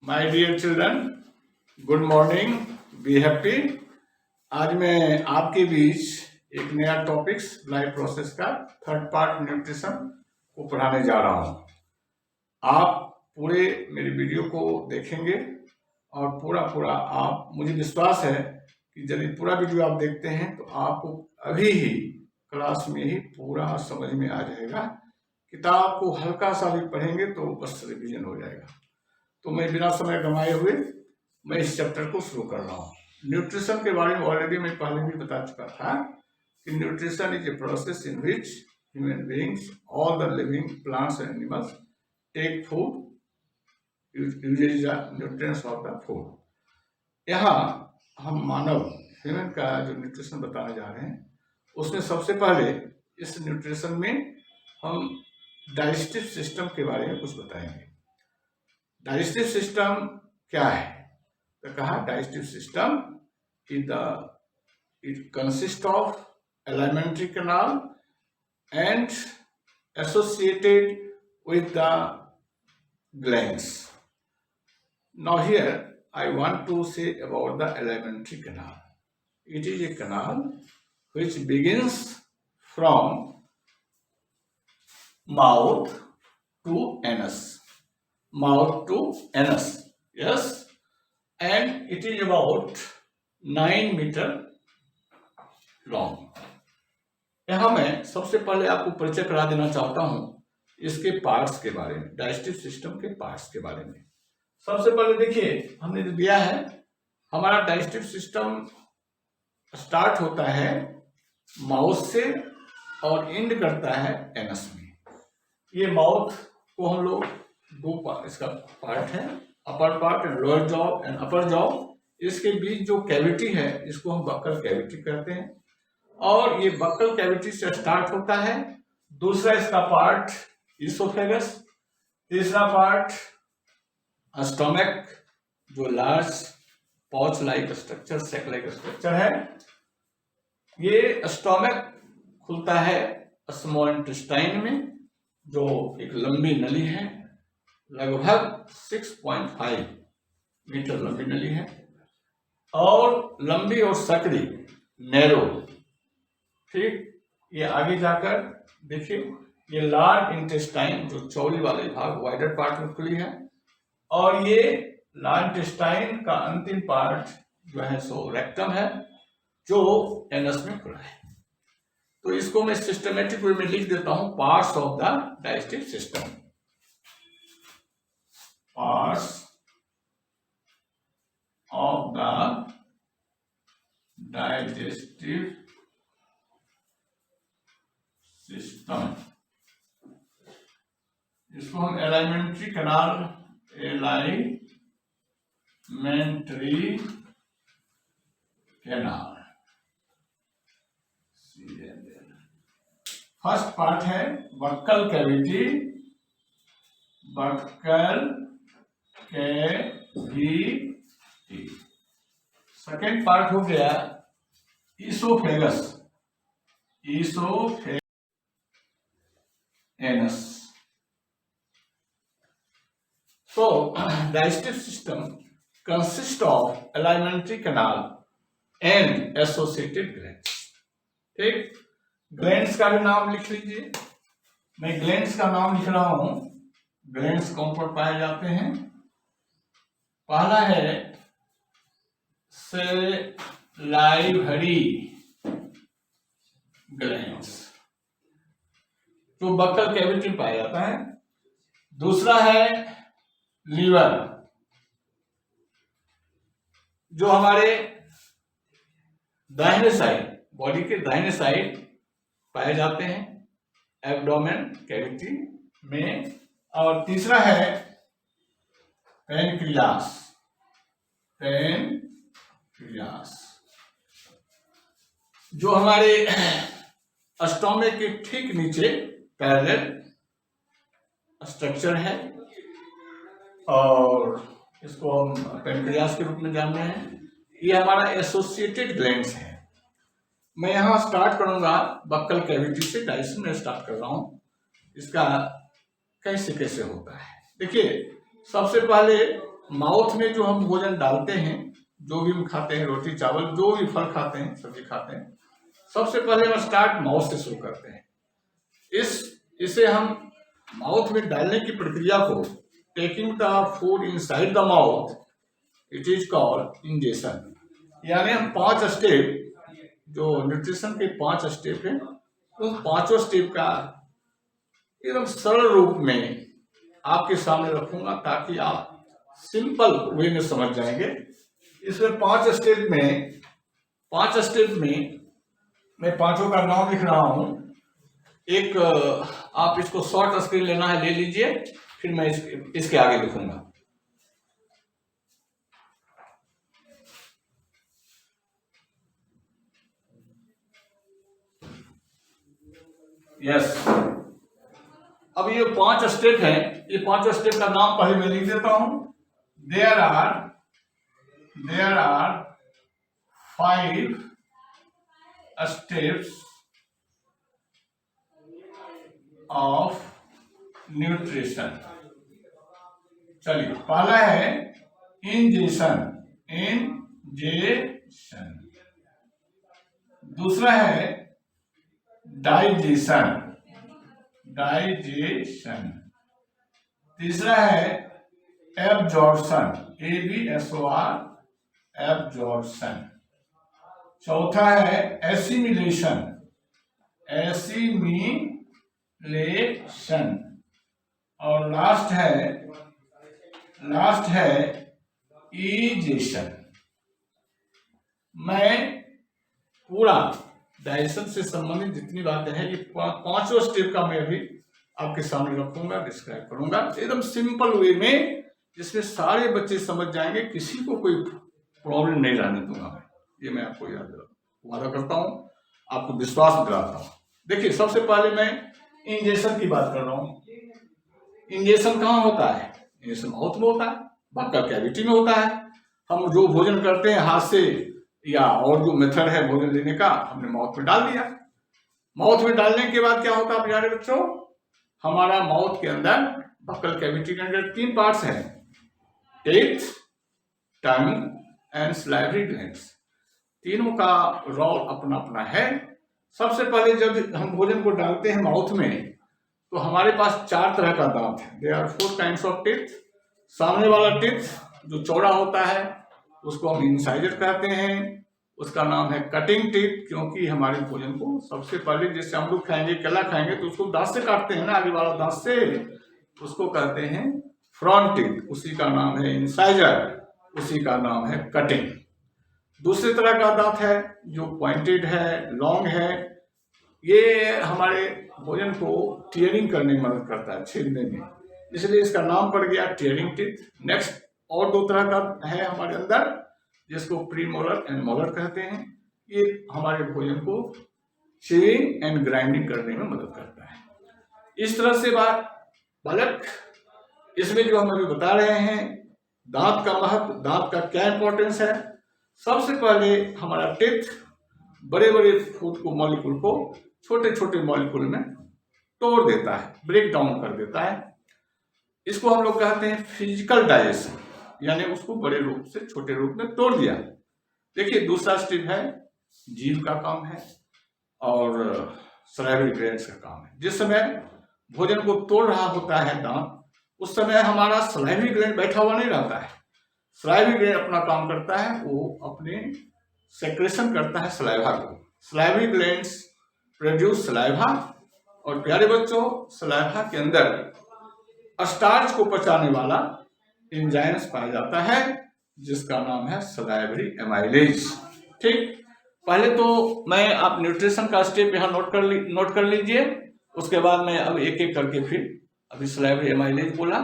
My dear children, good morning, be happy. आज मैं आपके बीच एक नया टॉपिक्स लाइफ प्रोसेस का थर्ड पार्ट न्यूट्रिशन को पढ़ाने जा रहा हूँ। आप पूरे मेरी वीडियो को देखेंगे और पूरा आप, मुझे विश्वास है कि यदि पूरा वीडियो आप देखते हैं तो आपको अभी ही क्लास में ही पूरा समझ में आ जाएगा। किताब को हल्का सा भी पढ़ेंगे तो बस रिवीजन हो जाएगा। तो मैं बिना समय गंवाए हुए मैं इस चैप्टर को शुरू कर रहा हूँ। न्यूट्रिशन के बारे में ऑलरेडी मैं पहले भी बता चुका था कि nutrition is a process in which human beings, all the living plants and animals take food uses the nutrients of the food. यहाँ हम मानव ह्यूमन का जो न्यूट्रिशन बताने जा रहे हैं उसमें सबसे पहले इस न्यूट्रिशन में हम डाइजेस्टिव सिस्टम के बारे में कुछ बताएंगे। डाइजेस्टिव सिस्टम क्या है? तो कहा digestive system it consist of alimentary canal and associated with the glands. Now here I want to say about the alimentary canal. It is a canal which begins from mouth to anus. Mouth to anus, yes, and it is about 9 meter long. यहाँ मैं सबसे पहले आपको परिचय करा देना चाहता हूँ इसके पार्ट्स के बारे में, डाइजेस्टिव सिस्टम के पार्ट्स के बारे में। सबसे पहले देखिए हमने जो दिया है, हमारा डाइजेस्टिव सिस्टम स्टार्ट होता है माउथ से और एंड करता है एनस में। ये माउथ को हम लोग दो इसका पार्ट है, upper part and lower jaw and upper jaw. इसके बीच जो कैविटी है इसको हम बक्कल कैविटी कहते हैं और ये बक्कल कैविटी से स्टार्ट होता है। दूसरा इसका पार्ट इसोफेगस, तीसरा पार्ट स्टोमक जो large pouch like structure, sac like structure है। ये स्टोमक खुलता है स्मॉल इंटेस्टाइन में जो एक लंबी नली है, लगभग 6.5 मीटर लंबी नली है और लंबी और सकरी, नैरो। ठीक, ये आगे जाकर देखिए ये लार्ज इंटेस्टाइन जो चौड़ी वाले भाग वाइडर पार्ट में खुली है और ये लार्ज इंटेस्टाइन का अंतिम पार्ट जो है सो रेक्टम है जो एनस में खुला है। तो इसको मैं सिस्टमेटिक वे में लिख देता हूं, parts of the digestive system. Parts of the digestive system. इसको हम alimentary canal, alimentary canal, first part है buccal cavity, buccal cavity. Second part हो गया oesophagus, anus. So digestive system consists of alimentary canal and associated glands. ठीक, glands का भी नाम लिख लीजिए। मैं ग्लैंड्स का नाम लिख रहा हूं। ग्लैंड्स कौन पर पाए जाते हैं? पहला है सैलाइवरी ग्लैंड्स जो बक्कल कैविटी में पाया जाता है। दूसरा है लीवर जो हमारे दाहिने साइड, बॉडी के दाहिने साइड पाए जाते हैं एब्डोमेन कैविटी में। और तीसरा है पैनक्रियास, जो हमारे स्टोमक के ठीक नीचे पैरेलल स्ट्रक्चर है और इसको हम पैनक्रियास के रूप में जान रहे हैं। ये हमारा एसोसिएटेड ग्लैंड्स है। मैं यहाँ स्टार्ट करूंगा बक्कल कैविटी से, डाइजेशन में स्टार्ट कर रहा हूँ। इसका कैसे होता है देखिए। सबसे पहले माउथ में जो हम भोजन डालते हैं, जो भी हम खाते हैं, रोटी चावल, जो भी फल खाते हैं, सब्जी खाते हैं, सबसे पहले हम स्टार्ट माउथ से शुरू करते हैं। इसे हम माउथ में डालने की प्रक्रिया को taking the food inside the mouth, it is called ingestion. यानी हम 5 स्टेप, जो न्यूट्रिशन के 5 स्टेप हैं, उन 5 स्टेप का एकदम सरल रूप में आपके सामने रखूंगा ताकि आप सिंपल वे में समझ जाएंगे। इसमें 5 स्टेप में मैं 5 का नाम लिख रहा हूं। एक आप इसको शॉर्ट स्क्रीन लेना है, ले लीजिए, फिर मैं इसके आगे लिखूंगा। यस, अब ये 5 स्टेप हैं, ये 5 स्टेप का नाम पहले मैं लिख देता हूं। There are 5 steps of nutrition. चलिए, पहला है इंजेशन, दूसरा है डाइजेशन, तीसरा है एब्जॉर्प्शन, एब्जॉर्प्शन, चौथा है एसिमिलेशन, और लास्ट है इजेशन। मैं पूरा डाइजेशन से संबंधित जितनी बातें हैं, ये 5 स्टेप का मैं अभी आपके सामने रखूंगा, डिस्क्राइब करूंगा एकदम सिंपल वे में, जिसमें सारे बच्चे समझ जाएंगे, किसी को कोई प्रॉब्लम नहीं रहने दूंगा मैं। ये मैं आपको वादा करता हूं, आपको विश्वास दिलाता हूं। देखिए, सबसे पहले मैं इंजेक्शन की बात कर रहा हूं। इंजेक्शन कहाँ होता है? इंजेक्शन माउथ में होता है, बक्कल कैविटी में होता है। हम जो भोजन करते हैं हाथ से या और जो मेथड है भोजन लेने का, हमने माउथ में डाल दिया। माउथ में डालने के बाद क्या होता है आप जाने बच्चों, हमारा माउथ के अंदर, बक्कल कैविटी के अंदर 3 पार्ट्स हैं, teeth, tongue and salivary glands. तीनों का रोल अपना अपना है। सबसे पहले जब हम भोजन को डालते हैं माउथ में, तो हमारे पास 4 तरह का दांत है। There are 4 kinds of teeth. सामने वाला टीथ जो चौड़ा होता है उसको हम इंसाइजर कहते हैं, उसका नाम है कटिंग टीथ, क्योंकि हमारे भोजन को सबसे पहले, जैसे हम लोग खाएंगे, केला खाएंगे तो उसको दांत से काटते हैं ना, आगे वाला दांत से, उसको कहते हैं फ्रंट टीथ, उसी का नाम है इंसाइजर, उसी का नाम है कटिंग। दूसरे तरह का दांत है जो पॉइंटेड है, लॉन्ग है, ये हमारे भोजन को टीयरिंग करने में मदद करता है, छीलने में, इसलिए इसका नाम पड़ गया टीयरिंग टीथ। नेक्स्ट और 2 तरह का है हमारे अंदर, जिसको प्रीमोलर एंड मोलर कहते हैं। ये हमारे भोजन को चेविंग एंड ग्राइंडिंग करने में मदद करता है। इस तरह से बालक, इसमें जो हम अभी बता रहे हैं, दांत का महत्व, दांत का क्या इंपॉर्टेंस है। सबसे पहले हमारा टीथ बड़े बड़े फूड को, मॉलिक्यूल को छोटे छोटे मॉलिक्यूल में तोड़ देता है, ब्रेक डाउन कर देता है। इसको हम लोग कहते हैं फिजिकल डाइजेशन, यानी उसको बड़े रूप से छोटे रूप में तोड़ दिया। देखिए, दूसरा स्टेप है जीभ का काम है और सलाइवरी ग्लैंड्स का काम है। जिस समय भोजन को तोड़ रहा होता है दांत, उस समय हमारा सलाइवरी ग्लैंड बैठा हुआ नहीं रहता है। सलाइवरी ग्लैंड अपना काम करता है, वो अपने सेक्रेशन करता है सलाइवा को। सलाइवरी ग्लैंड्स प्रोड्यूस सलाइवा, और प्यारे बच्चों, सलाइवा के अंदर स्टार्च को पचाने वाला एंजाइम्स पाया जाता है, जिसका नाम है सलाइवरी एमाइलेज। ठीक, पहले तो मैं, आप न्यूट्रिशन का स्टेप यहाँ नोट कर लीजिए, उसके बाद मैं अब एक एक करके फिर, अभी सलाइवरी एमाइलेज बोला,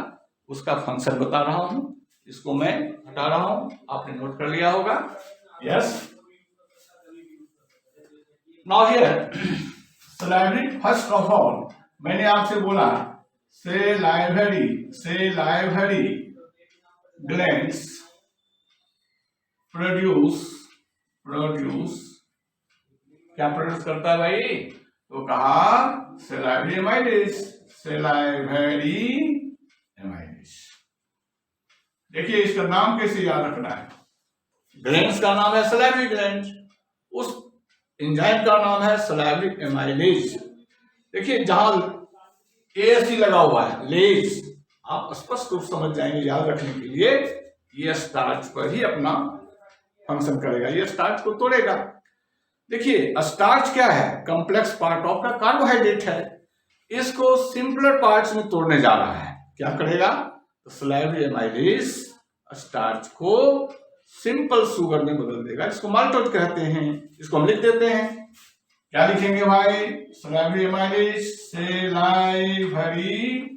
उसका फंक्शन बता रहा हूँ, इसको मैं हटा रहा हूँ, आपने नोट कर लिया होगा। Yes, now here salivary, first of all मैंने आपसे बोला सलाइवरी ग्लैंड्स प्रोड्यूस क्या प्रोड्यूस करता है भाई? तो कहा सलाइवरी एमाइलेज। देखिए इसका नाम कैसे याद रखना है। ग्लैंड्स का नाम है सलाइवरी ग्लैंड, उस एंजाइम का नाम है सलाइवरी एमाइलेज। देखिए जहां एएसई लगा हुआ है लेज, आप स्पष्ट रूप समझ जाएंगे याद रखने के लिए। ये स्टार्च पर ही अपना फंक्शन करेगा, ये स्टार्च को तोड़ेगा। देखिए स्टार्च क्या है, complex part of the carbohydrate है, इसको सिंपलर पार्ट्स में तोड़ने जा रहा है। क्या करेगा, तो सलाइवरी एमाइलेज स्टार्च को सिंपल शुगर में बदल देगा, इसको माल्टोज कहते हैं। इसको हम लिख देते हैं, क्या लिखेंगे भाई, salivary amylase, salivary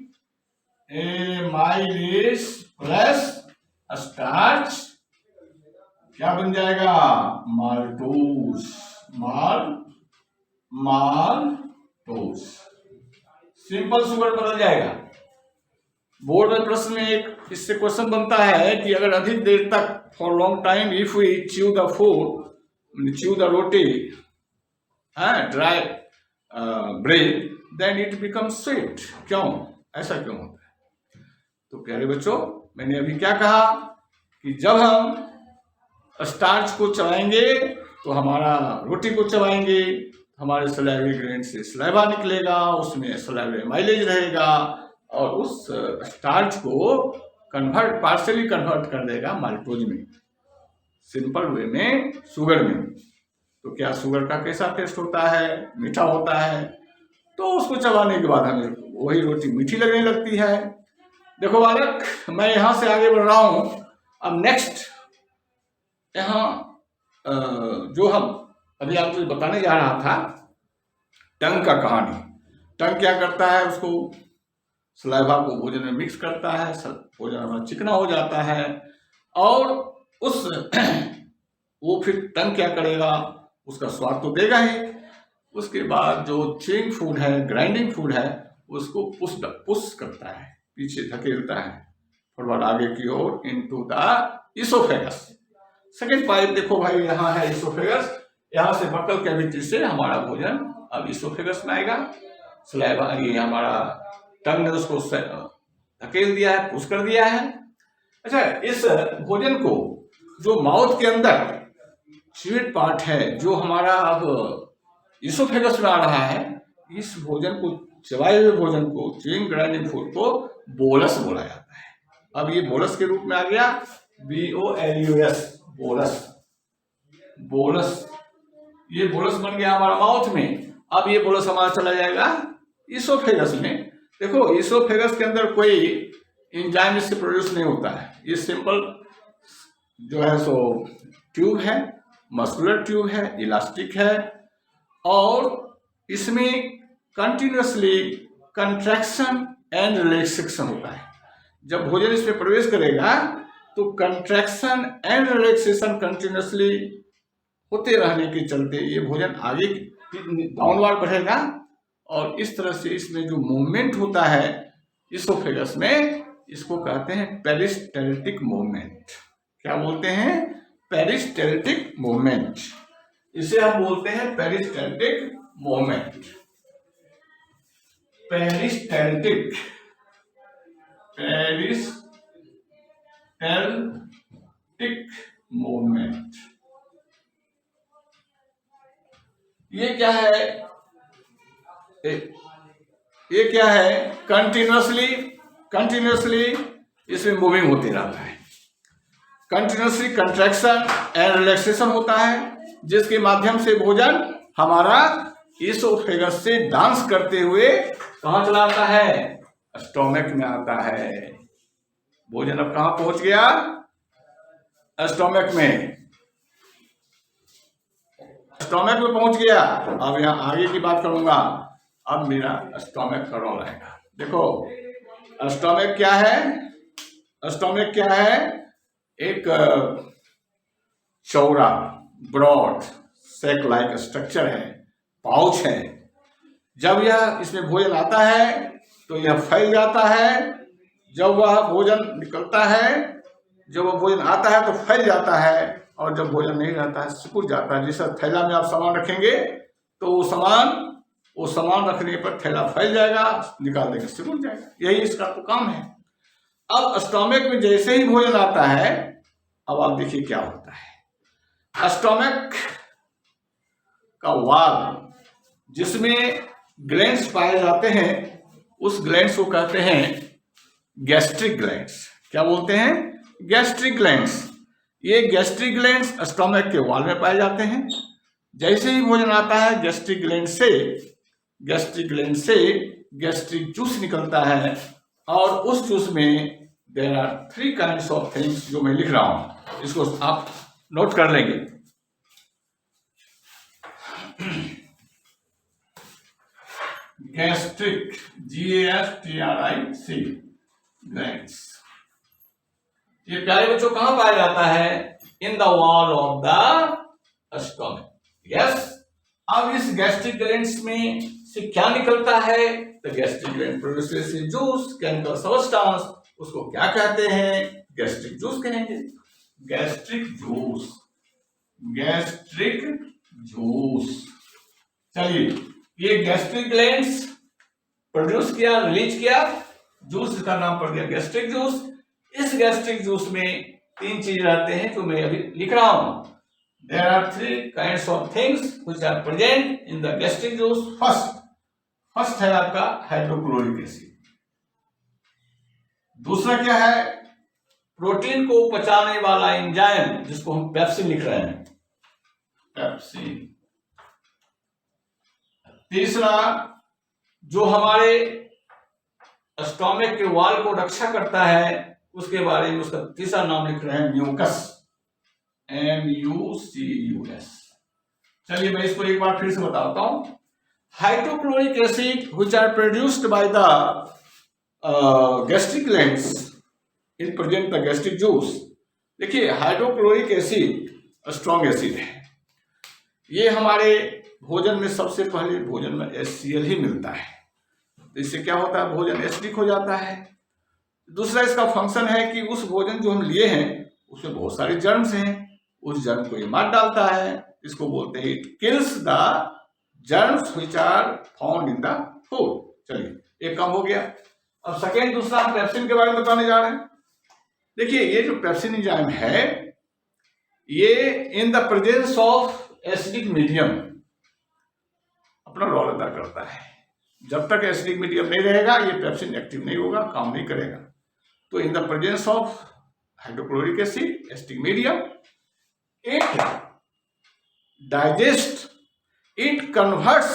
amylase plus starch क्या बन जाएगा, माल्टोज, माल्टोज, सिंपल शुगर बदल जाएगा। बोर्ड में प्रश्न में एक इससे क्वेश्चन बनता है कि अगर अधिक देर तक for long time if we chew the food, chew the roti, dry bread, then it become sweet. क्यों, ऐसा क्यों होता है? तो प्यारे बच्चों, मैंने अभी क्या कहा कि जब हम स्टार्च को चबाएंगे तो हमारा रोटी को चबाएंगे, हमारे सलाइवरी ग्लैंड से सलाइवा निकलेगा, उसमें सलाइवरी एमाइलेज रहेगा और उस स्टार्च को पार्शियली कन्वर्ट कर देगा माल्टोज में, सिंपल वे में शुगर में। तो क्या शुगर का कैसा टेस्ट होता है, मीठा होता है। तो उसको चबाने के बाद हमें वही रोटी मीठी लगने लगती है। देखो बालक, मैं यहाँ से आगे बढ़ रहा हूँ। अब नेक्स्ट यहाँ जो हम अभी आपको बताने जा रहा था, टंग का कहानी। टंग क्या करता है, उसको सलाइवा को भोजन में मिक्स करता है, भोजन हमारा चिकना हो जाता है और उस वो फिर टंग क्या करेगा, उसका स्वाद तो देगा ही, उसके बाद जो च्यूइंग फूड है, ग्राइंडिंग फूड है, उसको पुश करता है, पीछे धकेलता है फॉरवर्ड आगे की ओर into the oesophagus. Second pipe देखो भाई, यहाँ है इसोफेगस, यहाँ से बकल कैविटी से हमारा भोजन अब इसोफेगस में आएगा। सलाइवा ये हमारा टंग ने उसको धकेल दिया है, पुश कर दिया है। अच्छा, इस भोजन को जो माउथ के अंदर स्वीट पार्ट है, जो हमारा अब इसोफेगस में आ रहा है, इस भोजन को, चबाए हुए भोजन को, च्यूइंग ग्राइंडिंग फूड को बोलस बोला जाता है। अब ये बोलस के रूप में आ गया, BOLUS, बोलस, बोलस, ये बोलस बन गया हमारा माउथ में। अब ये बोलस हमारा चला जाएगा इसोफेगस में। देखो इसोफेगस के अंदर कोई एंजाइम इससे प्रोड्यूस नहीं होता है, ये सिंपल जो है सो ट्यूब है, मस्कुलर ट्यूब है, इलास्टिक है और इसमें कंटिन्यूसली कंट्रैक्शन एंड रिलैक्सेशन होता है। जब भोजन इसमें प्रवेश करेगा तो कंट्रैक्शन एंड रिलैक्सेशन कंटिन्यूसली होते रहने के चलते ये भोजन आगे डाउनवर्ड बढ़ेगा और इस तरह से इसमें जो मूवमेंट होता है इसोफेगस में, इसको कहते हैं पेरिस्टेल्टिक मूवमेंट। क्या बोलते हैं, पेरिस्टेल्टिक मूवमेंट। इसे हम बोलते हैं पेरिस्टेल्टिक मूवमेंट, पेरिस्टेल्टिक, पेरिस्टेल्टिक मूवमेंट। ये क्या है, ये क्या है, कंटिन्यूसली इसमें मूविंग होती रहता है, कंटिन्यूसली कंट्रैक्शन एंड रिलैक्सेशन होता है, जिसके माध्यम से भोजन हमारा इसोफेगस से डांस करते हुए कहाँ चला आता है, स्टोमक में आता है। भोजन अब कहाँ पहुंच गया, स्टोमक में, स्टोमक में पहुंच गया। अब यहाँ आगे की बात करूंगा, अब मेरा स्टोमक का रोल आएगा। देखो स्टोमक क्या है, स्टोमक क्या है, एक चौड़ा ब्रॉड सैक लाइक स्ट्रक्चर है, पाउच है। जब यह इसमें भोजन आता है तो यह फैल जाता है, जब वह भोजन निकलता है, जब वह भोजन आता है तो फैल जाता है और जब भोजन नहीं रहता है सिकुड़ जाता है। जैसे थैला में आप सामान रखेंगे तो वो सामान रखने पर थैला फैल जाएगा, निकाल देंगे सिकुड़ जाएगा, यही इसका तो काम है। अब स्टोमक में जैसे ही भोजन आता है, अब आप देखिए क्या होता है। स्टोमक का वाल जिसमें ग्लैंड्स पाए जाते हैं, उस ग्लैंड्स को कहते हैं गैस्ट्रिक ग्लैंड्स। क्या बोलते हैं? Gastric glands. ये गैस्ट्रिक ग्लैंड्स स्टोमक के वाल में पाए जाते हैं। जैसे ही भोजन आता है, गैस्ट्रिक ग्लैंड से गैस्ट्रिक जूस निकलता है, और उस जूस में there are 3 kinds of things, जो मैं लिख रहा हूं, इसको आप नोट कर लेंगे। Gastric, GASTRIC glands. ये प्यारे बच्चों कहां पाया जाता है? In the wall of the stomach. Yes. अब इस गैस्ट्रिक ग्लैंड्स में से क्या निकलता है? The gastric gland produces juice, chemical substance. उसको क्या कहते हैं? गैस्ट्रिक जूस कहेंगे। Gastric juice, gastric juice. चलिए, ये गैस्ट्रिक ग्लैंड्स प्रोड्यूस किया, रिलीज किया जूस, जिसका नाम पड़ गया गैस्ट्रिक जूस। इस गैस्ट्रिक जूस में 3 चीज रहते हैं जो मैं अभी लिख रहा हूं। There are 3 kinds of things which are present in the gastric juice. First है आपका हाइड्रोक्लोरिक एसिड। दूसरा क्या है? प्रोटीन को पचाने वाला एंजाइम, जिसको हम पेप्सिन लिख रहे हैं, पेप्सिन। तीसरा, जो हमारे स्टोमक के वॉल को रक्षा करता है, उसके बारे में उसका तीसरा नाम लिख रहे हैं म्यूकस, MUCUS। चलिए मैं इसको एक बार फिर से बताता हूं। Hydrochloric acid which are produced by the gastric glands in present the gastric juice. देखिए, हाइड्रोक्लोरिक एसिड स्ट्रॉन्ग एसिड है। ये हमारे भोजन में सबसे पहले भोजन में HCl ही मिलता है, तो इससे क्या होता है? भोजन एसिडिक हो जाता है। दूसरा इसका फंक्शन है कि उस भोजन जो हम लिए हैं उसमें बहुत सारे जर्म्स हैं, उस जर्म को ये मार डालता है। इसको बोलते हैं it kills the germs which are found in the food. चलिए, एक काम हो गया। अब सेकेंड, दूसरा हम पेप्सिन के बारे में बताने जा रहे हैं। देखिए, ये जो पेप्सिन एंजाइम है, ये in the presence of acidic medium अपना रोल अदा करता है। जब तक एसिडिक मीडियम नहीं रहेगा, ये पेप्सिन एक्टिव नहीं होगा, काम नहीं करेगा। तो in the presence of hydrochloric acid, acidic medium, it digests, it converts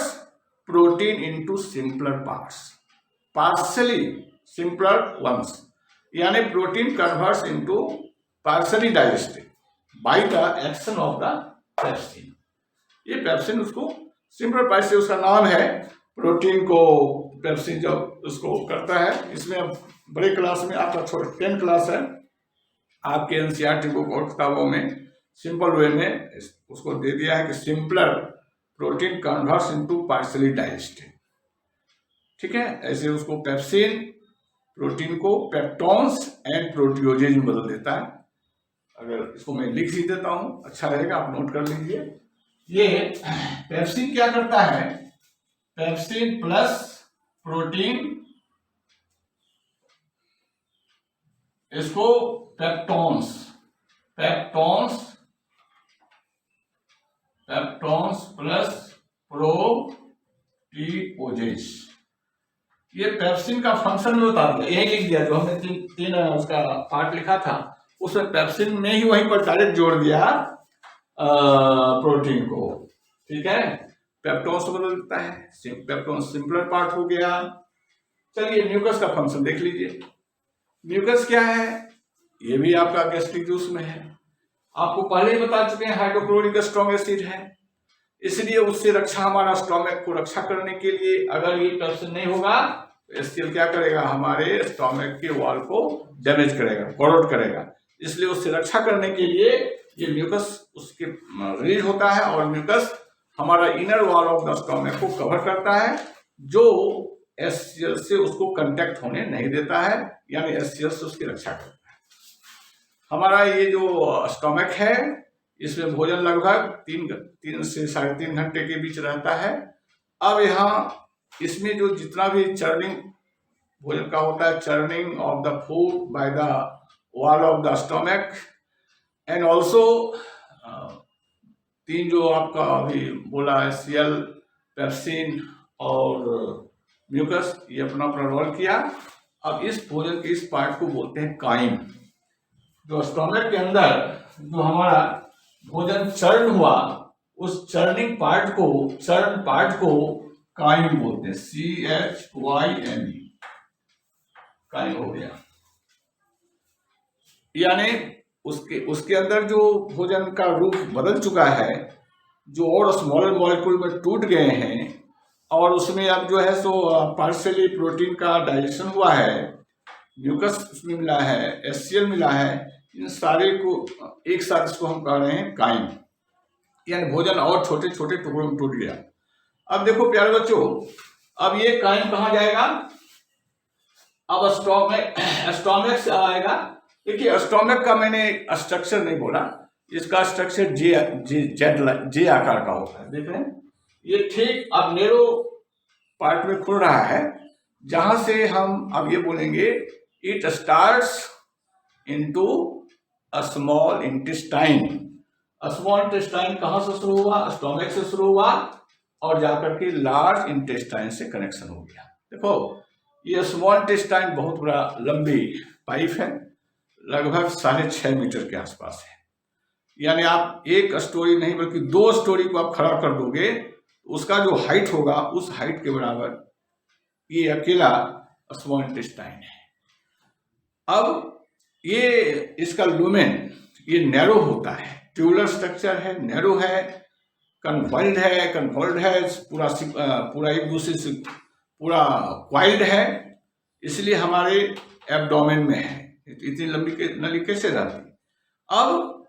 protein into simpler parts, partially simpler ones, यानी protein converts into partially digested by the action of the pepsin. ये pepsin उसको simpler part से, उसका नाम है protein को pepsin जब उसको करता है। इसमें बड़े क्लास में आपका 10 क्लास है आपके NCERT बुक और किताबों में, सिंपल वे में उसको दे दिया है कि simpler protein converts into partially digested. ठीक है, ऐसे उसको पेप्सिन प्रोटीन को पेप्टोन्स एंड प्रोटियोजेज में बदल देता है। अगर इसको मैं लिख ही देता हूं, अच्छा रहेगा, आप नोट कर लीजिए। ये पेप्सिन क्या करता है? पेप्सिन प्लस प्रोटीन, इसको पेप्टोन्स प्लस प्रोटियोजेज, ये पेप्सिन का फंक्शन में बता दिया, यही लिख दिया। जो हमने तीन उसका पार्ट लिखा था, उसमें पेप्सिन में ही वहीं पर डायरेक्ट जोड़ दिया प्रोटीन को। ठीक है, पेप्टोन्स को बदल देता है, पेप्टोन्स सिंपलर पार्ट हो गया। चलिए, म्यूकस का फंक्शन देख लीजिए। म्यूकस क्या है? ये भी आपका गैस्ट्रिक जूस में है। आपको पहले ही बता चुके हैं, हाइड्रोक्लोरिक स्ट्रॉन्ग एसिड है, इसलिए उससे रक्षा, हमारा स्टोमक को रक्षा करने के लिए, अगर ये पेप्सिन नहीं होगा तो HCl क्या करेगा? हमारे स्टोमक के वॉल को डैमेज करेगा, कॉरोड करेगा। इसलिए उससे रक्षा करने के लिए ये म्यूकस उसके रिलीज होता है, और म्यूकस हमारा inner wall of the stomach को कवर करता है, जो HCl से उसको कांटेक्ट होने नहीं देता है, यानी HCl से उसकी रक्षा करता है। हमारा ये जो स्टोमक है, इसमें भोजन लगभग 3 से 3.5 घंटे के बीच रहता है। अब यहाँ इसमें जो जितना भी चर्निंग भोजन का होता है churning of the food by the wall of the stomach and also तीन जो आपका अभी बोला है सीएल, पेप्सिन और म्यूकस, ये अपना अपना रोल किया। अब इस भोजन के इस पार्ट को बोलते हैं काइम। जो स्टोमक के अंदर जो हमारा भोजन चर्न हुआ, उस चर्निंग पार्ट को, चर्न पार्ट को काइम बोलते हैं, CHYME, काइम हो गया। यानी उसके अंदर जो भोजन का रूप बदल चुका है, जो और स्मॉलर मॉलिक्यूल में टूट गए हैं और उसमें अब जो है सो पार्शियली प्रोटीन का डाइजेशन हुआ है, म्यूकस उसमें मिला है, HCl मिला है, इन सारे को एक साथ इसको हम कह रहे हैं काइम। यानी भोजन और छोटे छोटे टुकड़ों में टूट गया। अब देखो प्यारे बच्चों, अब ये काइम कहाँ जाएगा? अब स्टोमक से आएगा। देखिए स्टोमक का मैंने स्ट्रक्चर नहीं बोला, इसका स्ट्रक्चर जे आकार का होता है। देख रहे हैं, ये ठीक अब नेरो पार्ट में खुल रहा है, जहां से हम अब ये बोलेंगे it starts into a small intestine. Small intestine कहां से शुरू हुआ? स्टोमक से शुरू हुआ और जाकर के लार्ज इंटेस्टाइन से कनेक्शन हो गया। देखो ये स्मॉल इंटेस्टाइन बहुत बड़ा लंबी पाइप है, लगभग 6.5 मीटर के आसपास है। यानी आप एक स्टोरी नहीं बल्कि 2 स्टोरी को आप खड़ा कर दोगे, उसका जो हाइट होगा उस हाइट के बराबर ये अकेला स्मॉल इंटेस्टाइन है। अब ये इसका लुमेन ये नैरो होता है, ट्यूबुलर स्ट्रक्चर है, नैरो है, कन्वॉल्व है, पूरा एक दूसरे से पूरा क्वाइल्ड है, इसलिए हमारे एब्डोमेन में है। इतनी लंबी नली कैसे रहती? अब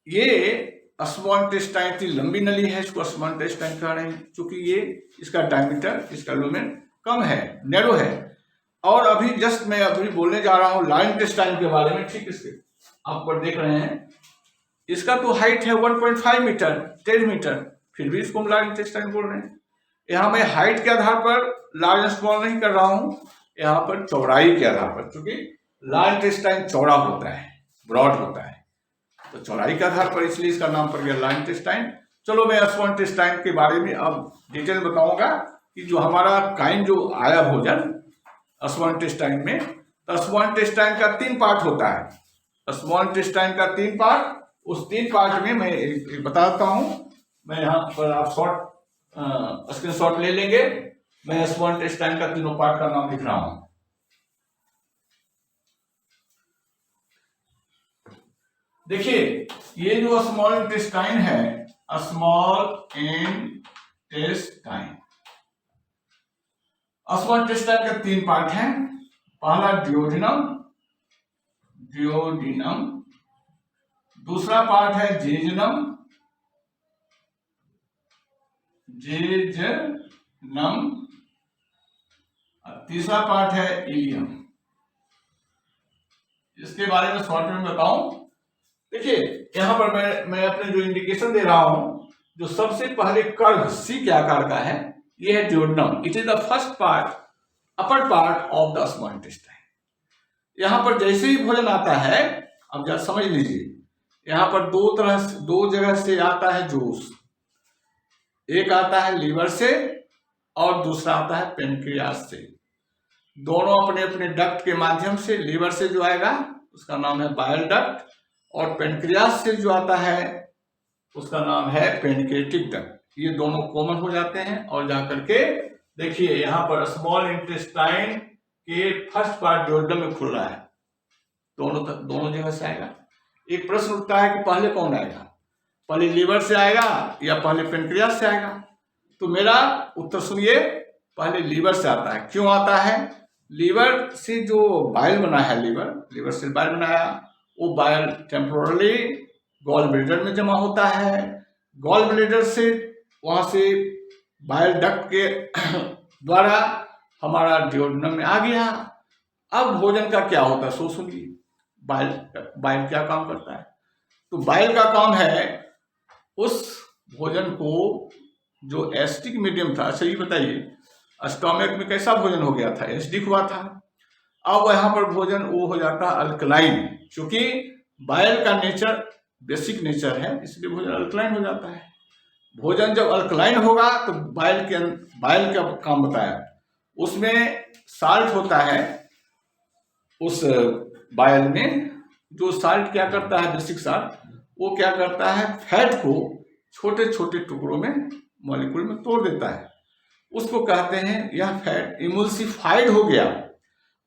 ये स्मॉल इंटेस्टाइन इतनी लंबी नली है, इसको स्मॉल इंटेस्टाइन कह रहे हैं, क्योंकि ये इसका डायमीटर, इसका लुमेन कम है, नैरो है। और अभी जस्ट मैं अभी बोलने जा रहा हूँ लार्ज इंटेस्टाइन के बारे में। ठीक, इसके आप पर देख रहे हैं, इसका तो हाइट है 1.5 मीटर, 10 मीटर, फिर भी इसको हम लार्ज इंटेस्टाइन बोल रहे हैं। यहाँ मैं हाइट के आधार पर लार्ज स्मॉल नहीं कर रहा हूँ, यहाँ पर चौड़ाई के आधार पर, क्योंकि लार्ज इंटेस्टाइन चौड़ा होता है, ब्रॉड होता है, तो चौड़ाई के आधार पर इसलिए इसका नाम पड़ गया लार्ज इंटेस्टाइन। चलो मैं स्मॉल इंटेस्टाइन के बारे में अब डिटेल बताऊंगा कि जो हमारा काइम जो आया भोजन स्मॉल इंटेस्टाइन में, तो स्मॉल इंटेस्टाइन का 3 पार्ट होता है। स्मॉल इंटेस्टाइन का 3 पार्ट, उस 3 पार्ट में मैं बताता हूँ। मैं यहाँ पर आप स्क्रीनशॉट ले लेंगे। मैं स्मॉल इंटेस्टाइन का तीनों पार्ट का नाम लिख रहा हूँ। देखिए ये जो स्मॉल इंटेस्टाइन है, स्मॉल इंटेस्टाइन, स्मॉल इंटेस्टाइन के 3 पार्ट हैं। पहला ड्यूोडेनम, दूसरा पार्ट है जेजनम, तीसरा पार्ट है इलियम। इसके बारे में शॉर्ट में बताऊं। देखिए यहां पर मैं अपने जो इंडिकेशन दे रहा हूं, जो सबसे पहले कर्व सी के आकार का है, ये है duodenum. It is the first part, upper part of the small intestine. यहां पर जैसे ही भोजन आता है, अब जरा समझ लीजिए, यहां पर दो जगह से आता है जूस। एक आता है लीवर से और दूसरा आता है पेनक्रियास से। दोनों अपने अपने डक्ट के माध्यम से, लीवर से जो आएगा उसका नाम है बाइल डक्ट, और पेनक्रियास से जो आता है उसका नाम है पेनक्रिएटिक डक्ट। ये दोनों कॉमन हो जाते हैं और जाकर के देखिए यहाँ पर स्मॉल इंटेस्टाइन के फर्स्ट पार्ट ड्यूोडेनम में खुल रहा है, दोनों जगह से आएगा। एक प्रश्न उठता है कि पहले कौन आएगा, पहले लीवर से आएगा या पहले पेनक्रियास से आएगा? तो मेरा उत्तर सुनिए, पहले लीवर से आता है। क्यों आता है? लीवर से जो बाइल बना है, लीवर से बाइल बनाया, वो बाइल टेम्पोरली गॉल ब्लैडर में जमा होता है। गॉल ब्लैडर से वहां से बाइल डक्ट के द्वारा हमारा ड्यूोडेनम में आ गया। अब भोजन का क्या होता है सो सुनिए। बाइल क्या काम करता है? तो बाइल का काम है उस भोजन को जो एसिडिक मीडियम था। अच्छा ये बताइए, स्टोमक में कैसा भोजन हो गया था? एसिडिक हुआ था। अब यहाँ पर भोजन वो हो जाता है अल्कलाइन, क्योंकि बाइल का नेचर बेसिक नेचर है, इसलिए भोजन अल्कलाइन हो जाता है। भोजन जब अल्कलाइन होगा तो बाइल का काम बताया, उसमें साल्ट होता है, उस बाइल में जो साल्ट क्या करता है, बेसिक साल्ट, वो क्या करता है, फैट को छोटे छोटे टुकड़ों में मॉलिक्यूल में तोड़ देता है। उसको कहते हैं यह फैट इमल्सिफाइड हो गया,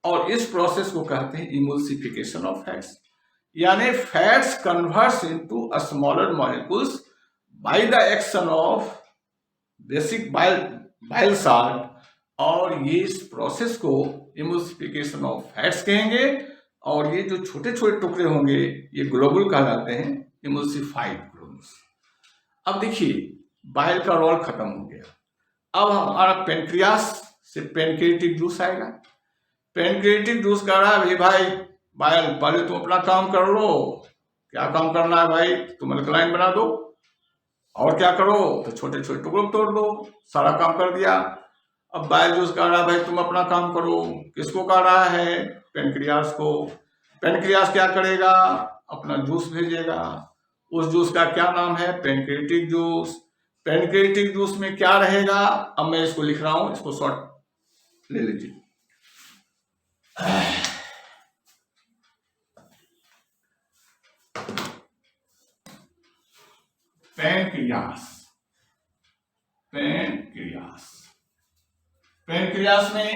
और इस प्रोसेस को कहते हैं इमल्सिफिकेशन ऑफ फैट्स, यानी fats converts into smaller molecules by the action of basic bile salt, और ये इस प्रोसेस को इमल्सिफिकेशन ऑफ फैट्स कहेंगे, और ये जो छोटे छोटे टुकड़े होंगे ये ग्लोबुल कहलाते हैं, इमल्सिफाइड ग्लोबुल्स। अब देखिए बाइल का रोल खत्म हो गया, अब हमारा पेनक्रियास से पेनक्रिएटिक जूस आएगा। पेनक्रिएटिक जूस कह रहा है भाई बाइल पहले तुम अपना काम कर लो, क्या काम करना है भाई, तुम अल्कलाइन बना दो, और क्या करो, तो छोटे छोटे टुकड़ों तोड़ दो, सारा काम कर दिया। अब बाइल जूस कह रहा है भाई तुम अपना काम करो, किसको कह रहा है, पेनक्रियास को। पेनक्रियास क्या करेगा, अपना जूस भेजेगा, उस जूस का क्या नाम है, पेनक्रिएटिक जूस। पेनक्रिएटिक जूस में क्या रहेगा, अब मैं इसको लिख रहा हूं, इसको शॉर्ट ले लीजिए। पेनक्रियास, पेनक्रियास, पेनक्रियास में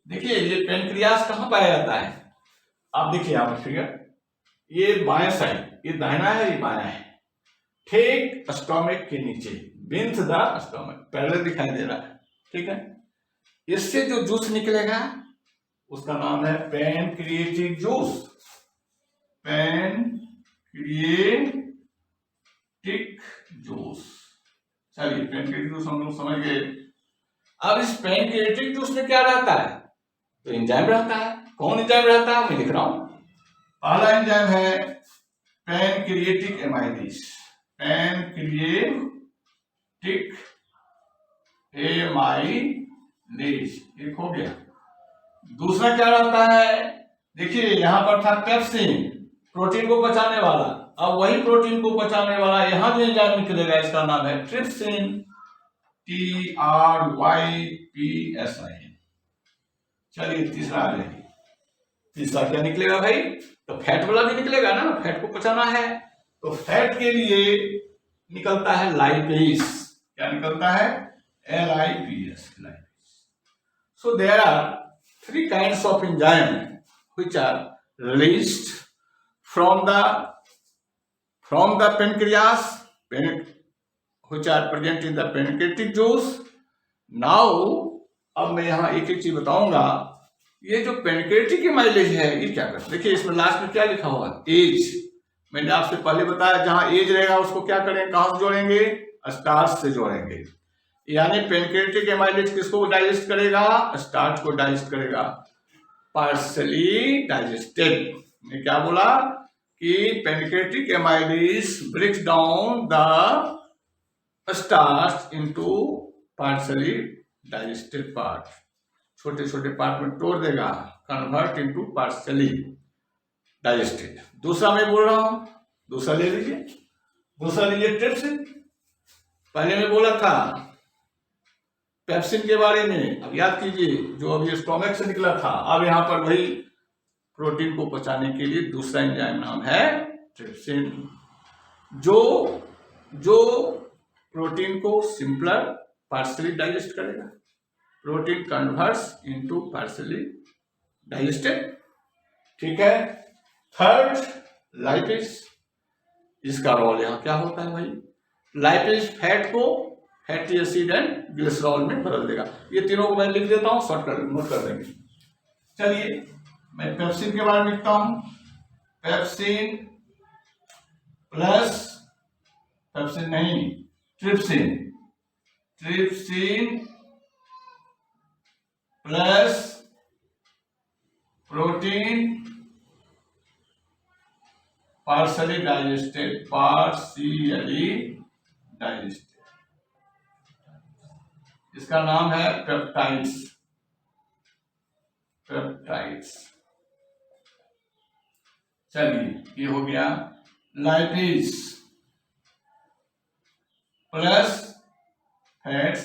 देखिए ये पेनक्रियास कहां पाया जाता है, आप देखिए यहाँ पर फिगर, ये बाएं साइड, ये दाहिना है, ये बायां है, ठीक स्टोमक के नीचे, बिंथ द स्टोमक, पहले दिखाई दे रहा है, ठीक है। इससे जो जूस निकलेगा उसका नाम है पेनक्रिएटिक जूस, पेनक्रिएटिक जूस। चलिए पेनक्रिएटिक जूस हम लोग समझ गए। अब इस पेनक्रिएटिक जूस में क्या रहता है, तो एंजाइम रहता है। कौन एंजाइम रहता है, मैं लिख रहा हूं, पहला एंजाइम है पेनक्रिएटिक एमाइलेज, पेनक्रिएटिक एमाइलेज, एक हो गया। दूसरा क्या रहता है, देखिए यहां पर था पेप्सिन, प्रोटीन को पचाने वाला, अब वही प्रोटीन को पचाने वाला यहां जो एंजाइम निकलेगा इसका नाम है ट्रिप्सिन, TRYPSIN। चलिए तीसरा आ जाइए, तीसरा क्या निकलेगा भाई, तो फैट वाला भी निकलेगा ना, फैट को पचाना है, तो फैट के लिए निकलता है लाइपेज, क्या निकलता है, LIPS, lipase. So there are 3 kinds of enzyme which are released from the pancreas, which are present in the pancreatic juice. Now अब मैं यहाँ एक एक चीज बताऊंगा। ये जो पेनक्रिएटिक एमाइलेज है ये क्या करता है, देखिए इसमें लास्ट में क्या लिखा हुआ है, एज। मैंने आपसे पहले बताया जहां एज रहेगा उसको क्या करेंगे, कहां से जोड़ेंगे, स्टार्च से जोड़ेंगे, यानी पेनक्रिएटिक एमाइलेज किसको डाइजेस्ट करेगा, स्टार्च को डाइजेस्ट करेगा, पार्शली डाइजेस्टेड। मैं क्या बोला कि pancreatic amylase breaks down the starch into partially digested part, छोटे छोटे पार्ट में तोड़ देगा, कन्वर्ट इनटू पार्शली डाइजेस्टेड। दूसरा मैं बोल रहा हूं, दूसरा ले लीजिए, दूसरा लीजिए ट्रिप्सिन। पहले मैं बोला था पेप्सिन के बारे में, अब याद कीजिए जो अभी स्टोमक से निकला था, अब यहां पर वही प्रोटीन को पचाने के लिए दूसरा एंजाइम नाम है ट्रिप्सिन, जो प्रोटीन को सिंपलर पार्शली डाइजेस्ट करेगा, protein converts into partially digested, ठीक है। थर्ड लाइपेज, इसका रोल यहां क्या होता है भाई, लाइपेज फैट को फैटी एसिड एंड ग्लिसरॉल में बदल देगा। ये तीनों को मैं लिख देता हूं, शॉर्ट कर नोट कर देंगे। चलिए मैं पेप्सिन के बारे में लिखता हूं, पेप्सिन प्लस, पेप्सिन नहीं trypsin, trypsin plus protein partially digested, partially digested, इसका नाम है पेप्टाइड्स, पेप्टाइड्स। चलिए ये हो गया lipase plus fats,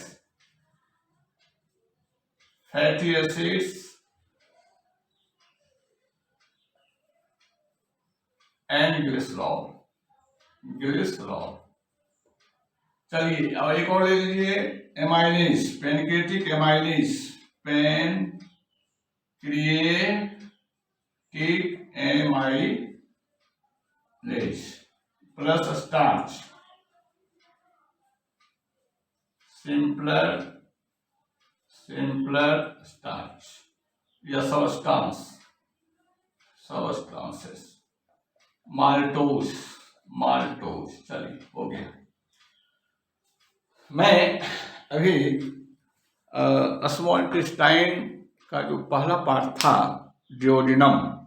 fatty acids and glycerol, glycerol. चलिए अब एक और ले लीजिए, amylase, pancreatic amylase, pancreatic amylase plus starch, simpler starch या सबस्टांसेस, माल्टोज, चलिए हो गया। मैं अभी स्मॉल इंटेस्टाइन का जो पहला पार्ट था डियोडिनम,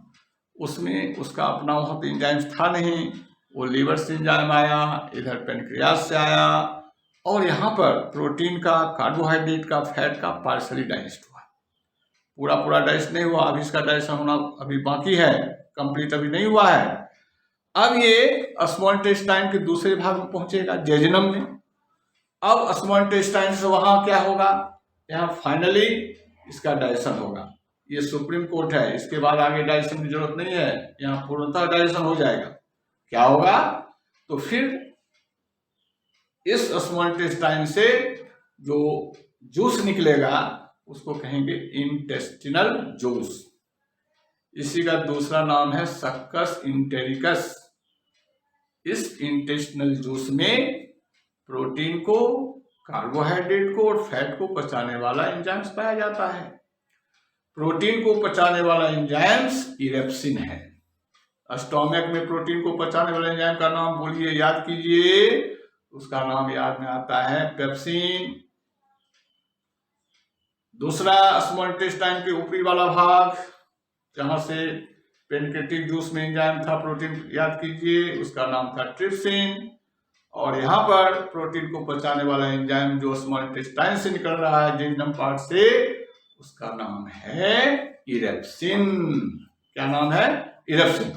उसमें उसका अपना वहाँ पे एंजाइम्स था नहीं, वो लीवर से एंजाइम आया, इधर पेनक्रियास से आया, और यहाँ पर प्रोटीन का, कार्बोहाइड्रेट का, फैट का पार्शली डाइजेस्ट हुआ। पूरा डाइजेस्ट नहीं हुआ, अभी इसका डाइजेशन होना अभी बाकी है, कंप्लीट अभी नहीं हुआ है। अब ये स्मॉल इंटेस्टाइन के दूसरे भाग में पहुंचेगा, जेजुनम में। अब स्मॉल इंटेस्टाइन से वहां क्या होगा, यहाँ फाइनली इसका डाइजेशन होगा। ये सुप्रीम कोर्ट है, इसके बाद आगे डाइजेशन की जरूरत नहीं है, यहाँ पूर्णतः डाइजेशन हो जाएगा। क्या होगा, तो फिर इस स्मॉल इंटेस्टाइन से जो जूस निकलेगा उसको कहेंगे इंटेस्टिनल जूस। इसी का दूसरा नाम है सक्कस इंटेरिकस। इस इंटेस्टिनल जूस में प्रोटीन को, कार्बोहाइड्रेट को और फैट को पचाने वाला एंजाइम्स पाया जाता है। प्रोटीन को पचाने वाला एंजाइम्स इरेप्सिन है। स्टोमक में प्रोटीन को पचाने वाले एंजाइम का नाम बोलिए, याद कीजिए, उसका नाम याद में आता है पेप्सिन। दूसरा स्मॉल इंटेस्टाइन के ऊपरी वाला भाग, जहां से पेनक्रिएटिक जूस में एंजाइम था, प्रोटीन याद कीजिए, उसका नाम था ट्रिप्सिन। और यहाँ पर प्रोटीन को पचाने वाला एंजाइम जो स्मॉल इंटेस्टाइन से निकल रहा है, जेजुनम पार्ट से, उसका नाम है इरेप्सिन। क्या नाम है, इरेप्सिन,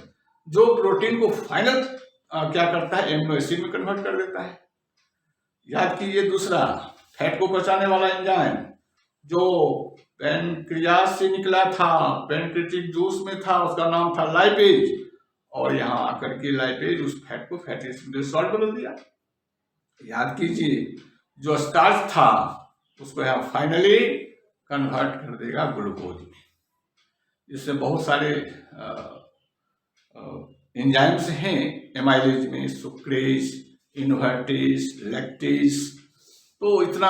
जो प्रोटीन को फाइनल क्या करता है, एमिनो एसिड में कन्वर्ट कर देता है। याद कीजिए, दूसरा फैट को पचाने वाला एंजाइम जो पेनक्रियास से निकला था, पेनक्रिएटिक जूस में था, उसका नाम था लाइपेज। और यहाँ आकर के लाइपेज उस फैट को फैटी एसिड में सॉल्ट बदल दिया। याद कीजिए, जो स्टार्च था उसको यहाँ फाइनली कन्वर्ट कर देगा ग्लूकोज में। इससे बहुत सारे एंजाइम्स हैं एमाइलेज में, सुक्रेज, इन्वर्टेज, लैक्टेज। तो इतना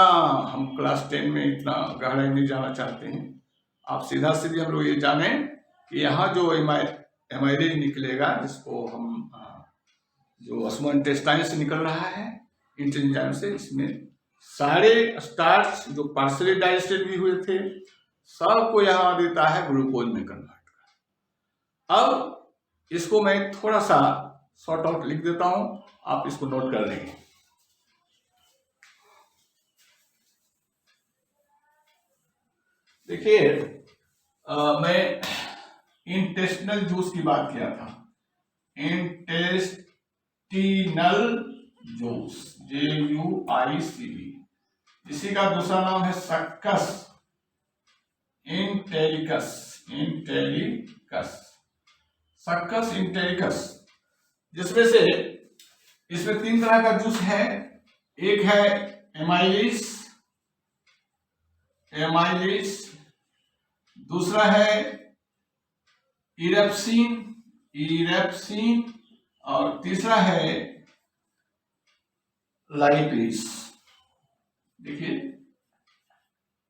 हम क्लास 10 में इतना गहराई नहीं जाना चाहते हैं। आप सीधा सीधे हम लोग ये जाने कि यहाँ जो एमाइलेज निकलेगा, जिसको हम जो स्मॉल इंटेस्टाइन से निकल रहा है एंजाइम से, इसमें सारे स्टार्च जो पार्शली डाइजेस्टेड भी हुए थे, सबको यहाँ देता है ग्लूकोज में कन्वर्ट कर। अब इसको मैं थोड़ा सा शॉर्ट आउट लिख देता हूं, आप इसको नोट कर लेंगे। देखिए, मैं इंटेस्टिनल जूस की बात किया था, इंटेस्टिनल जूस, JUICE। इसी का दूसरा नाम है सक्कस इंटेरिकस, सक्कस इंटेरिकस, जिसमें से इसमें 3 तरह का जूस है। एक है एमाइलिस, दूसरा है इरेप्सिन, और तीसरा है लाइपेज। देखिए,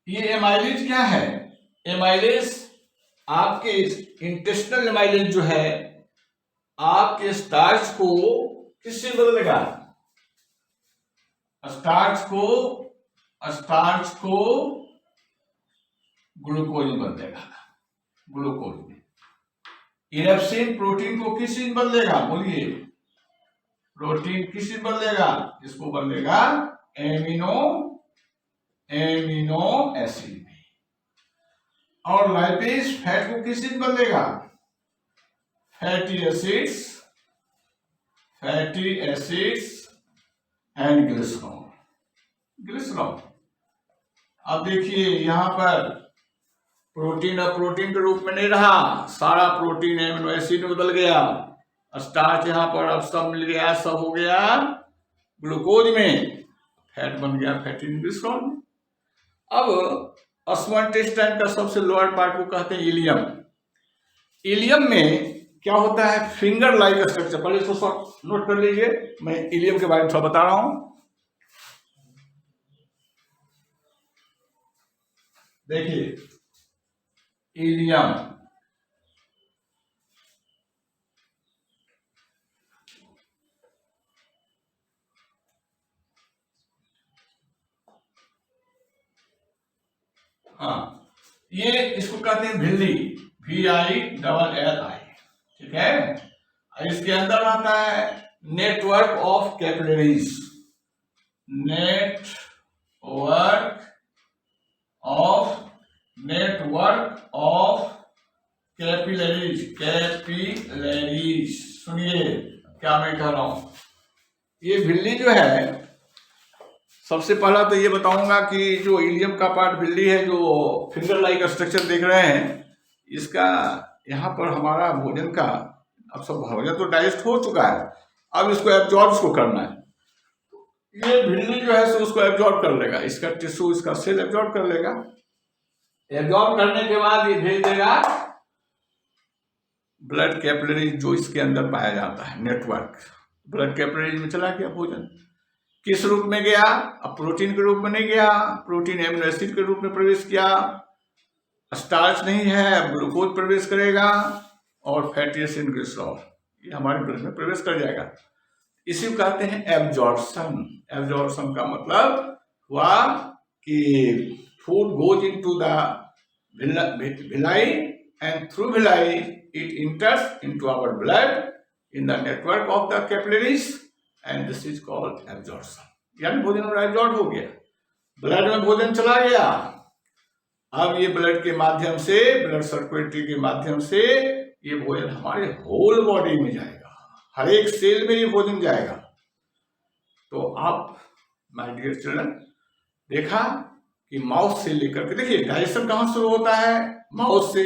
ये एमाइलेज क्या है, एमाइलेज आपके इंटेस्टिनल एमाइलेज जो है, आपके स्टार्च को किससे बदलेगा, स्टार्च को ग्लूकोज में बदलेगा, ग्लूकोज में। इरेप्सिन प्रोटीन को किस चीज बदलेगा, बोलिए, प्रोटीन किस चीज बदलेगा, इसको बदलेगा एमिनो एसिड में। और लाइपेज फैट को किस चीज बदलेगा, फैटी एसिड्स एंड ग्लिसरॉल। अब देखिए यहाँ पर प्रोटीन अब प्रोटीन के रूप में नहीं रहा, सारा प्रोटीन एमिनो एसिड में बदल गया। स्टार्च यहाँ पर अब सब मिल गया, सब हो गया ग्लूकोज में, फैट बन गया फैटी ग्लिसरॉल में। अब स्मॉल इंटेस्टाइन का सबसे लोअर पार्ट को कहते हैं इलियम। इलियम में क्या होता है, फिंगर लाइक स्ट्रक्चर। पहले इसको नोट कर लीजिए, मैं इलियम के बारे में थोड़ा बता रहा हूं। देखिए इलियम, हाँ ये इसको कहते हैं भिल्ली, VILLI, ठीक है। इसके अंदर आता है network of capillaries, network of capillaries. सुनिए क्या मैं कह रहा हूं, ये भिल्ली जो है, सबसे पहला तो ये बताऊंगा कि जो इलियम का पार्ट भिल्ली है, जो फिंगर लाइक स्ट्रक्चर देख रहे हैं, इसका यहाँ पर हमारा भोजन का, अब सब भोजन तो डाइजेस्ट हो चुका है, अब इसको एब्जॉर्ब को करना है। ये भिल्ली जो है सो उसको एब्जॉर्ब कर लेगा, इसका टिश्यू, इसका सेल एब्जॉर्ब कर लेगा। एब्जॉर्ब करने के बाद ये भेज देगा ब्लड कैपिलरीज, जो इसके अंदर पाया जाता है नेटवर्क, ब्लड कैपिलरीज में चला गया भोजन। किस रूप में गया, अब प्रोटीन के रूप में नहीं गया, प्रोटीन एमिनो एसिड के रूप में प्रवेश किया, स्टार्च नहीं है, ग्लूकोज प्रवेश करेगा, और फैटी एसिड ग्लिसरॉल ये हमारे ब्लड में प्रवेश कर जाएगा। इसी को कहते हैं एब्जॉर्प्शन। एब्जॉर्प्शन का मतलब हुआ कि food goes into the villi and through villi it enters into our blood in the network of the capillaries and this is called absorption। यानी भोजन हमारा एब्जॉर्ब हो गया, ब्लड में भोजन चला गया। अब ये ब्लड के माध्यम से, ब्लड सर्कुलेटरी के माध्यम से ये भोजन हमारे होल बॉडी में जाएगा, हर एक सेल में ये भोजन जाएगा। तो आप माय डियर चिल्ड्रन, देखा कि माउथ से लेकर के, देखिए डाइजेशन कहाँ शुरू होता है, माउथ से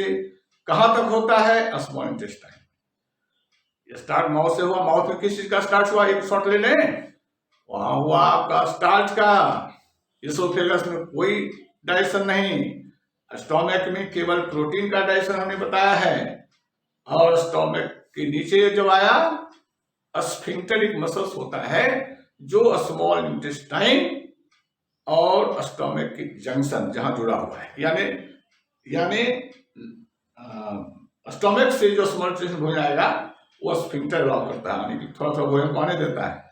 कहाँ तक होता है, स्मॉल इंटेस्टाइन। स्टार्ट माउथ से हुआ, माउथ में किस चीज का स्टार्ट हुआ, एक शॉट ले लें, वहां हुआ आपका स्टार्च का। इसोफेगस में कोई डाइजेशन नहीं, स्टोमक में केवल प्रोटीन का डाइजेशन हमने बताया है, और स्टोमक के नीचे जब आया स्फिंक्टरिक मसल्स होता है, जो स्मॉल इंटेस्टाइन और स्टोमक की जंक्शन जहां जुड़ा हुआ है, यानी स्टोमक से जो स्मॉल इंटेस्टाइन भोजन आएगा वो स्फिंक्टर लॉक करता है, यानी कि थोड़ा थोड़ा भोजन को आने देता है।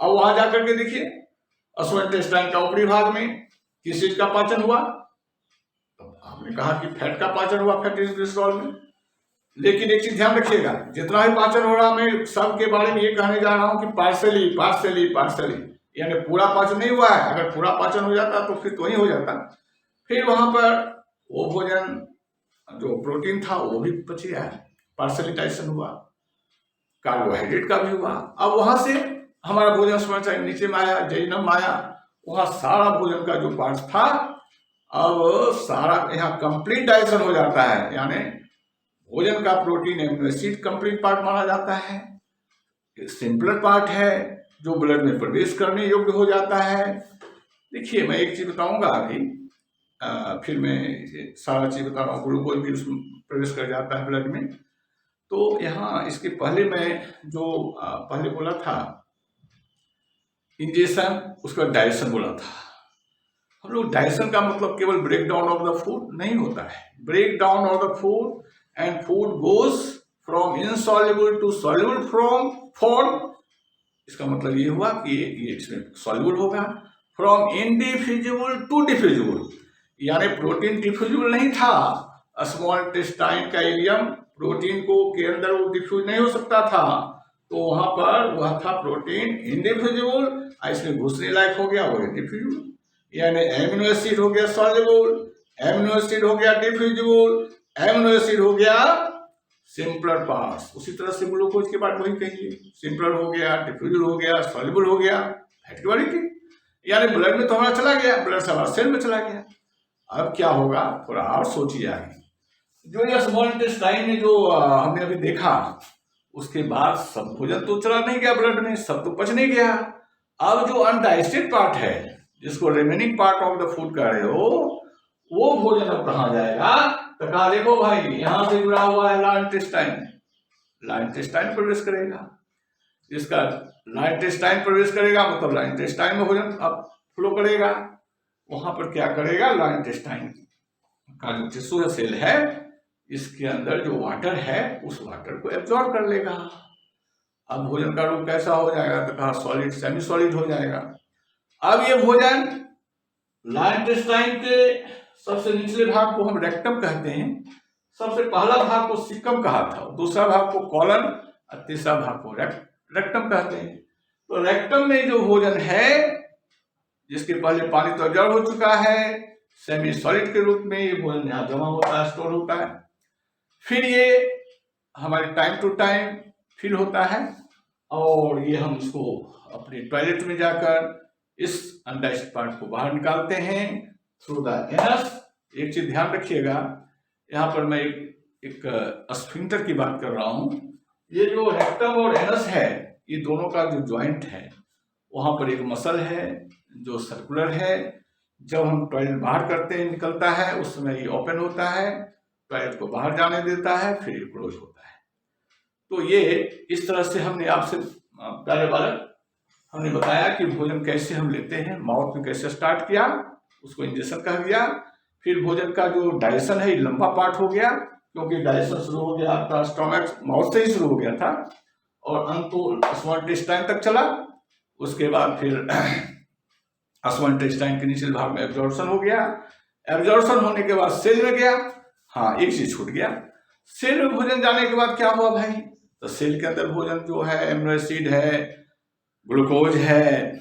अब वहां जाकर के देखिए स्मॉल इंटेस्टाइन का ऊपरी भाग में किस चीज का पाचन हुआ, तो आपने कहा कि फैट का पाचन हुआ, फैटी ग्लिसरॉल में। लेकिन एक चीज ध्यान रखिएगा, जितना भी पाचन हो रहा, मैं सब के बारे में ये कहने जा रहा हूं कि पार्सली, यानी पूरा पाचन नहीं हुआ है। अगर पूरा पाचन हो जाता तो फिर तो ही हो जाता, फिर वहां पर वो भोजन जो प्रोटीन था वो भी पच गया, पार्सली डाइजेशन हुआ, कार्बोहाइड्रेट का भी हुआ। अब वहां से हमारा भोजन समझ नीचे में आया, जैनम आया, वहां सारा भोजन का जो पार्ट था अब सारा यहाँ कंप्लीट डाइजेशन हो जाता है, यानी भोजन का protein amino acid complete part माना जाता है, सिंपलर पार्ट है जो ब्लड में प्रवेश करने योग्य हो जाता है। देखिए मैं एक चीज बताऊंगा अभी, फिर मैं सारा चीज बता रहा हूँ। ग्लूकोज भी उसमें प्रवेश कर जाता है ब्लड में। तो यहाँ इसके पहले मैं जो पहले बोला था इंजेक्शन, उसका डाइजेशन बोला था। हम लोग डाइजेशन का मतलब केवल break down of the food नहीं होता है, break down of the food and food goes from insoluble to soluble from form. इसका मतलब ये हुआ कि ये इसमें सॉल्युबल होगा, फ्रॉम इनडिफ्यूजिबल टू डिफ्यूजिबल, यानी प्रोटीन डिफ्यूजिबल नहीं था। स्मॉल इंटेस्टाइन का इलियम प्रोटीन को के अंदर वो डिफ्यूज नहीं हो सकता था, तो वहां पर वह था प्रोटीन इनडिफ्यूजिबल, इसमें घुसने लायक हो गया, वो डिफ्यूजिबल। यानी एमिनो एसिड हो गया सॉल्युबल, एमिनो एसिड हो गया डिफ्यूजिबल, एमिनो एसिड हो गया सिंपलर पार्ट्स, उसी तरह से ग्लूकोज के पार्ट वही कहिए, सिंपलर हो गया, डिफ्यूजन हो गया, सॉल्युबल हो गया, फैट की बॉडी की, यानी ब्लड में तो हमारा चला गया, ब्लड से हमारा सेल में चला गया। अब क्या होगा, थोड़ा और सोचिए आगे। जो ये स्मॉल इंटेस्टाइन में जो हमने अभी देखा, उसके बाद सब भोजन तो चला नहीं गया ब्लड में, सब तो पच नहीं गया। अब जो अनडाइजेस्टेड पार्ट है, जिसको remaining part of the food कह रहे हो, वो भोजन अब कहाँ जाएगा, तो कहा देखो भाई यहां से जुड़ा हुआ है लार्ज इंटेस्टाइन, लार्ज इंटेस्टाइन प्रवेश करेगा। इसका लार्ज इंटेस्टाइन प्रवेश करेगा मतलब लार्ज इंटेस्टाइन में भोजन अब फ्लो करेगा। वहां पर क्या करेगा, लार्ज इंटेस्टाइन का जो टिश्यू सेल है, इसके अंदर जो वाटर है उस वाटर को एब्जॉर्ब कर लेगा। अब भोजन का रूप कैसा हो जाएगा, तो कहा सॉलिड, सेमी सॉलिड हो जाएगा। अब ये भोजन लार्ज इंटेस्टाइन के सबसे निचले भाग को हम रेक्टम कहते हैं, सबसे पहला भाग को सिकम कहा था, दूसरा भाग को कॉलन और तीसरा भाग को रेक्टम कहते हैं। तो रेक्टम में जो भोजन है, जिसके पहले पानी तो एब्जॉर्ब हो चुका है, सेमी सॉलिड के रूप में ये भोजन यहाँ जमा होता है, स्टोर होता है। फिर ये हमारे टाइम टू टाइम फिल होता है और ये हम इसको अपने टॉयलेट में जाकर इस अनडाइजेस्टेड पार्ट को बाहर निकालते हैं थ्रू द एनस। एक चीज ध्यान रखिएगा, यहाँ पर मैं एक स्फिंक्टर की बात कर रहा हूँ। ये जो रेक्टम और एनस है, ये दोनों का जो जॉइंट है, वहाँ पर एक मसल है जो सर्कुलर है। जब हम टॉयलेट बाहर करते हैं, निकलता है, उस समय ये ओपन होता है, टॉयलेट को बाहर जाने देता है, फिर ये क्लोज होता है। तो ये इस तरह से हमने आपसे प्यारे बालक हमने बताया कि भोजन कैसे हम लेते हैं, माउथ में कैसे स्टार्ट किया, उसको इंजेक्शन कह दिया। फिर भोजन का जो डाइजेशन है, लंबा पार्ट हो गया, क्योंकि डाइजेशन शुरू हो गया आपका स्टोमक, माउथ से ही शुरू हो गया था और अंत तो स्मॉल इंटेस्टाइन तक चला। उसके बाद फिर स्मॉल इंटेस्टाइन के निचले भाग में एब्जॉर्प्शन हो गया। एब्जॉर्प्शन होने के बाद सेल में गया। हाँ, एक चीज छूट गया, सेल में भोजन जाने के बाद क्या हुआ भाई, तो सेल के अंदर भोजन जो है, एमिनो एसिड है, ग्लूकोज है,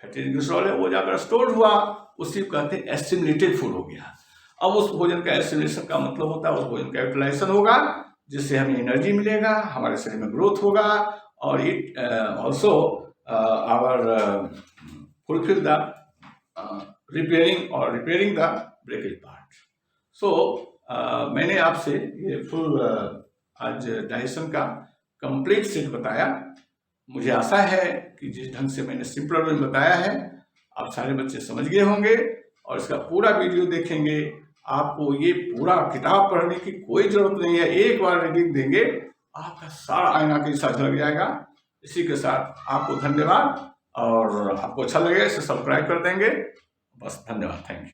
फैटी ग्लिसरॉल है, वो जाकर स्टोर हुआ, उसी को कहते हैं एसिमिलेटेड फूड हो गया। अब उस भोजन का एसिमिलेशन का मतलब होता है उस भोजन का यूटिलाइजेशन होगा, जिससे हमें एनर्जी मिलेगा, हमारे शरीर में ग्रोथ होगा और it also our fulfil the repairing the breakage part. So मैंने आपसे ये फुल आज डाइजेशन का कंप्लीट सेट बताया। मुझे आशा है कि जिस ढंग से मैंने सिंपल वे में बताया है, आप सारे बच्चे समझ गए होंगे और इसका पूरा वीडियो देखेंगे। आपको ये पूरा किताब पढ़ने की कोई जरूरत नहीं है, एक बार रीडिंग देंगे आपका सारा आईना के साथ लग जाएगा। इसी के साथ आपको धन्यवाद, और आपको अच्छा लगे इसे सब्सक्राइब कर देंगे। बस धन्यवाद, थैंक यू।